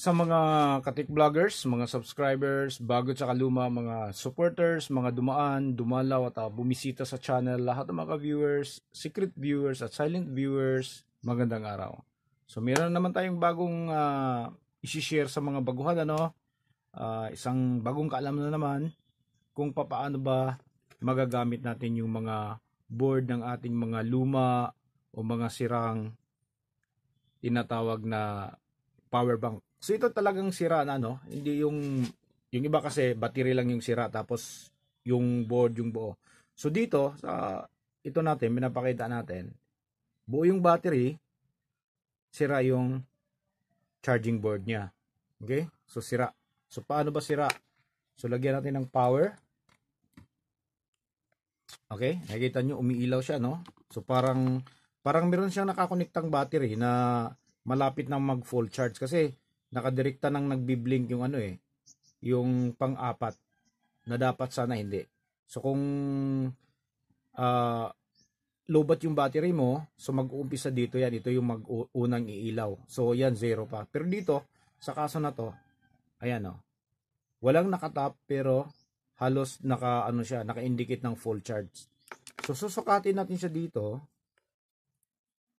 Sa mga katik vloggers, mga subscribers, bago tsaka luma, mga supporters, mga dumaan, dumalaw at bumisita sa channel, lahat ng mga viewers, secret viewers at silent viewers, magandang araw. So meron naman tayong bagong isi-share sa mga baguhan, isang bagong kaalaman na naman kung paano ba magagamit natin yung mga board ng ating mga luma o mga sirang tinatawag na power bank. So ito talagang sira na hindi yung iba kasi battery lang yung sira tapos yung board yung buo. So dito sa ito natin pinapakita natin, buo yung battery, sira yung charging board niya. Okay? So sira. So paano ba sira? So lagyan natin ng power. Okay? Nakikita nyo umiilaw siya, no? So parang meron siyang nakakonektang battery na malapit na mag full charge kasi nakadirekta nang nagbi-blink yung yung pang-apat na dapat sana hindi. So kung lobat yung battery mo, so mag-uumpisa dito yan, ito yung mag-unang iilaw. So yan 0 pa. Pero dito sa kaso na to, ayan walang nakatap pero halos naka-indicate ng full charge. So susukatin natin siya dito.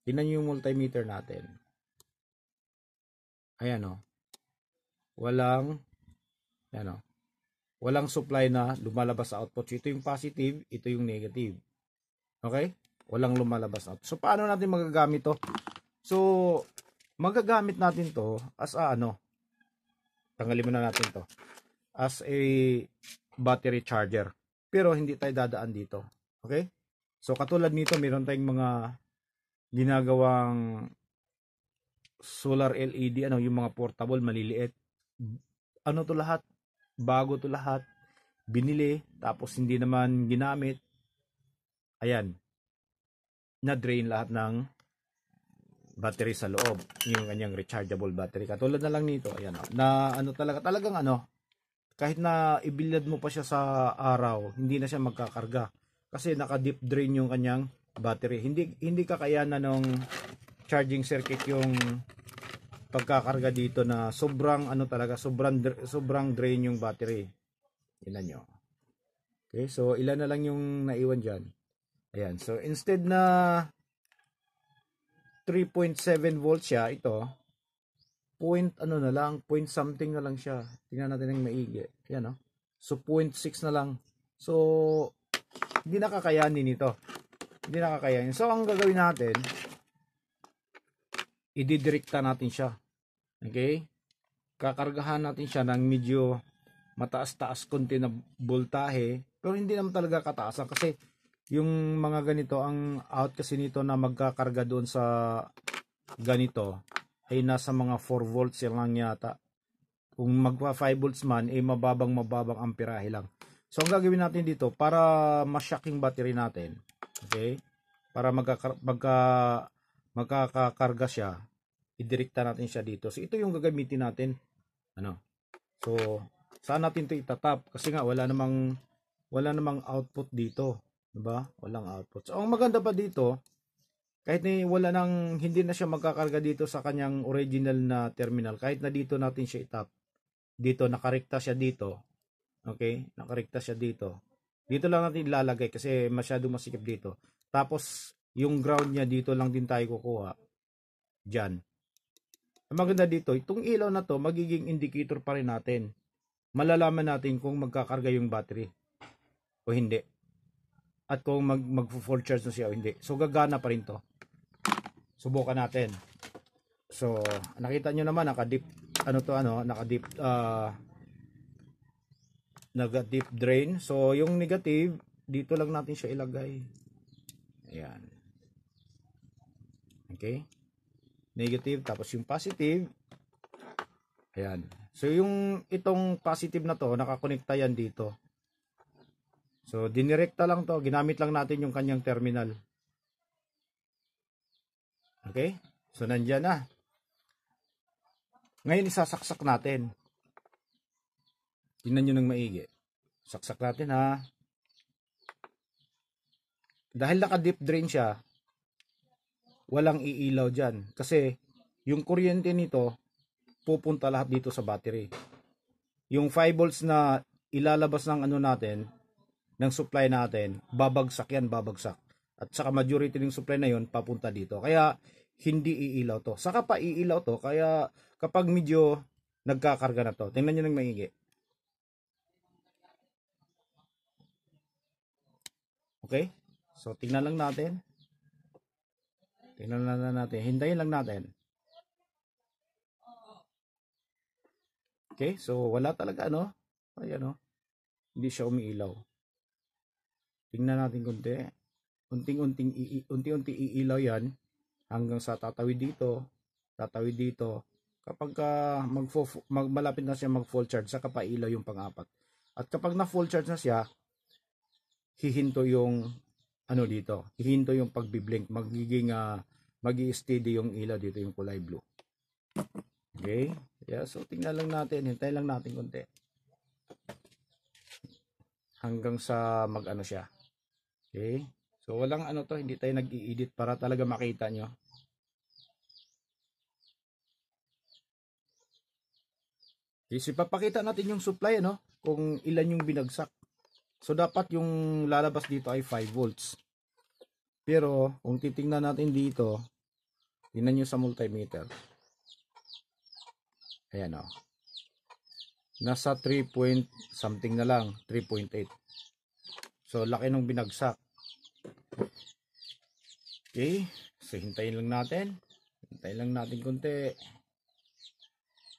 Tingnan niyo yung multimeter natin. Ayan walang supply na lumalabas sa output. So, ito yung positive, ito yung negative. Okay? Walang lumalabas out. So paano natin magagamit to? So magagamit natin to as tanggalin muna natin to. As a battery charger. Pero hindi tayo dadaan dito. Okay? So katulad nito, meron tayong mga ginagawang solar LED, yung mga portable, maliliit. To lahat? Bago to lahat. Binili, tapos hindi naman ginamit. Ayan. Na-drain lahat ng battery sa loob. Yung kanyang rechargeable battery. Katulad na lang nito. Ayan na talagang kahit na ibilad mo pa siya sa araw, hindi na siya magkakarga. Kasi naka-deep drain yung kanyang battery. Hindi kakayanan ng charging circuit yung pagkakarga dito na sobrang sobrang drain yung battery. Tingnan nyo. Okay, so ilan na lang yung naiwan diyan. Ayan, so instead na 3.7 volts siya, ito point something na lang siya. Tingnan natin ng maigi. Ayan So 0.6 na lang. So hindi nakakayanin ito. Hindi nakakayanin. So ang gagawin natin, ididirekta natin siya. Okay? Kakargahan natin siya ng medyo mataas-taas konti na voltahe, pero hindi naman talaga kataasan kasi yung mga ganito, ang out kasi nito na magkakarga doon sa ganito ay nasa mga 4 volts lang yata. Kung magpa 5 volts man, mababang amperahe lang. So ang gagawin natin dito para ma-shocking battery natin, okay? Para magkakakarga siya, idirekta natin siya dito. So ito yung gagamitin natin. So saan natin ito itatap? Kasi nga wala namang output dito, 'di ba? Walang output. So ang maganda pa dito, kahit hindi na siya magkakarga dito sa kanyang original na terminal, kahit na dito natin siya itap. Dito nakarekta siya dito. Okay? Nakarekta siya dito. Dito lang natin ilalagay kasi masyado masikip dito. Tapos yung ground niya dito lang din tayo kukuha. Diyan. Ang maganda dito, itong ilaw na to magiging indicator pa rin natin. Malalaman natin kung magkakarga yung battery o hindi. At kung mag-full charge na siya o hindi. So gagana pa rin to. Subukan natin. So nakita nyo naman naka-deep naka-deep drain. So yung negative dito lang natin siya ilagay. Ayan. Okay? Negative, tapos yung positive. Ayan. So yung itong positive na to, nakakonekta yan dito. So dinirekta lang to, ginamit lang natin yung kanyang terminal. Okay? So nandiyan na. Ngayon isasaksak natin. Tingnan nyo ng maigi. Saksak natin ha. Dahil naka-deep drain siya, walang iilaw dyan. Kasi yung kuryente nito, pupunta lahat dito sa battery. Yung 5 volts na ilalabas ng ano natin, ng supply natin, babagsak yan, babagsak. At saka majority ng supply na yon papunta dito. Kaya hindi iilaw to. Saka pa iilaw to, kaya kapag medyo nagkakarga na to. Tingnan nyo ng maigi. Okay? So tingnan lang natin. Tingnan lang natin. Hintayin lang natin. Okay? So wala talaga ano. Ayan o. Hindi siya umiilaw. Tingnan natin konti. Unti-unti iilaw yan hanggang sa tatawid dito. Tatawid dito. Kapag malapit na siya mag full charge, saka pa ilaw yung pang-apat. At kapag na full charge na siya, hihinto yung ano dito, hihinto yung pagbiblink, magiging magi-steady yung ilaw dito, yung kulay blue. Okay? Yeah, so tingnan lang natin, hintayin lang natin konti. Hanggang sa mag-ano siya. Okay? So walang ano to, hindi tayo nag-i-edit para talaga makita nyo. Okay, so ipapakita natin yung supply, ano, kung ilan yung binagsak. So dapat yung lalabas dito ay 5 volts. Pero kung titingnan natin dito, tingnan nyo sa multimeter. Ayan o. Nasa 3 point something na lang, 3.8. So laki nung binagsak. Okay, so hintayin lang natin. Hintayin lang natin konti.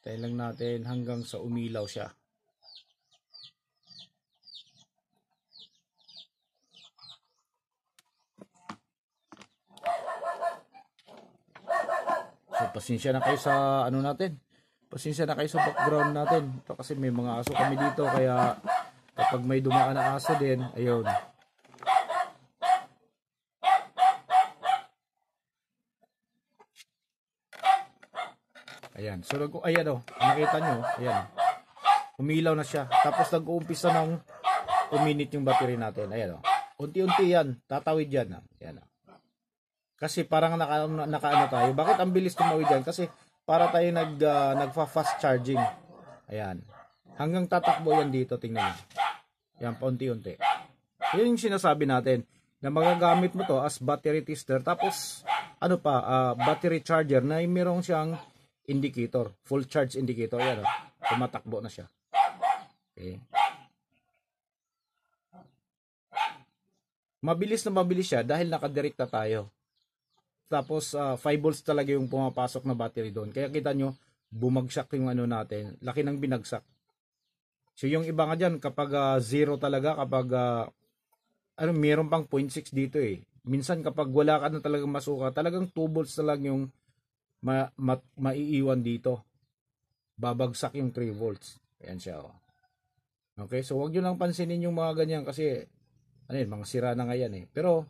Hintayin lang natin hanggang sa umilaw siya. So pasensya na kayo sa ano natin. Pasensya na kayo sa background natin. Ito kasi may mga aso kami dito, kaya kapag may dumaan na aso din, ayun. Ayan. So ayan o, nakita nyo, ayan. Umilaw na siya. Tapos nag-uumpisa ng uminit yung battery natin. Ayan o. Unti-unti yan. Tatawid yan. Ayan o. Kasi parang naka-ano tayo. Bakit ang bilis tumawid yan? Kasi para tayo nagfa-fast charging. Ayan. Hanggang tatakbo yan dito. Tingnan nyo. Ayan, paunti-unti. Yun yung sinasabi natin. Na magagamit mo to as battery tester. Tapos, ano pa, battery charger na mayroong siyang indicator. Full charge indicator. Ayan o. Tumatakbo na siya. Okay. Mabilis na mabilis siya dahil nakadirekta tayo. Tapos 5 volts talaga yung pumapasok na battery doon. Kaya kita nyo, bumagsak yung ano natin. Laki ng binagsak. So yung iba nga dyan, kapag 0 talaga, kapag meron pang 0.6 dito eh. Minsan kapag wala ka na talagang masuka, talagang 2 volts na lang yung maiiwan dito. Babagsak yung 3 volts. Ayan siya. Oh. Okay, so wag nyo lang pansinin yung mga ganyan kasi mga sira na nga yan eh. Pero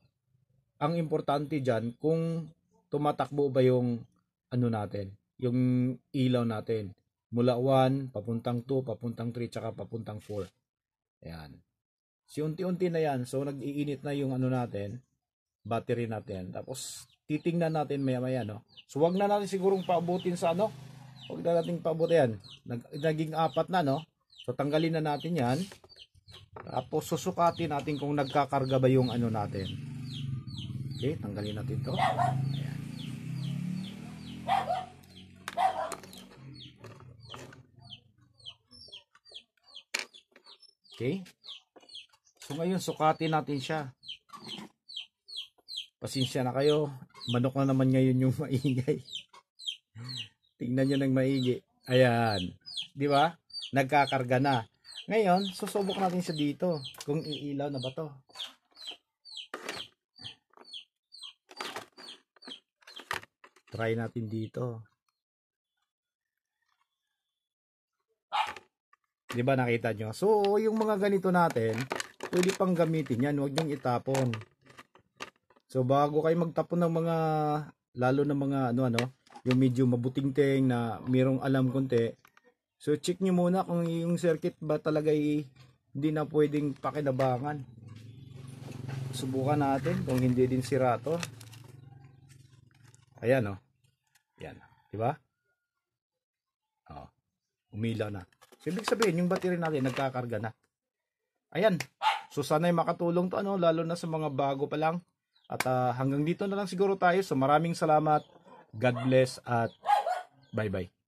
ang importante dyan, kung tumatakbo ba yung ano natin, yung ilaw natin. Mula 1, papuntang 2, papuntang 3, tsaka papuntang 4. Ayan. So, unti-unti na yan. So, nag-iinit na yung ano natin, battery natin. Tapos, titingnan natin maya-maya, no? So, wag na natin sigurong paabutin sa ano. Wag na natin paabutin yan. Naging 4 na, no? So, tanggalin na natin yan. Tapos, susukatin natin kung nagkakarga ba yung ano natin. Okay, tanggalin natin ito. Ayan. Okay. So ngayon, sukatin natin siya. Pasensya na kayo. Manok na naman ngayon yung maingay. Tingnan nyo ng maigi. Ayan. Di ba? Nagkakarga na. Ngayon, susubok natin siya dito. Kung iilaw na ba to. Try natin dito. Di ba nakita nyo? So, yung mga ganito natin, pwede pang gamitin yan. Huwag nyong itapon. So, bago kayo magtapon ng mga, lalo na mga yung medyo mabuting-ting na mayroong alam konti. So, check nyo muna kung yung circuit ba talaga hindi na pwedeng pakinabangan. Subukan natin kung hindi din sira to. Ayan o. Yan. Diba? umila na. So, ibig sabihin, yung battery natin nagkakarga na. Ayan. So, sana'y makatulong to, lalo na sa mga bago pa lang. At hanggang dito na lang siguro tayo. So, maraming salamat. God bless at bye-bye.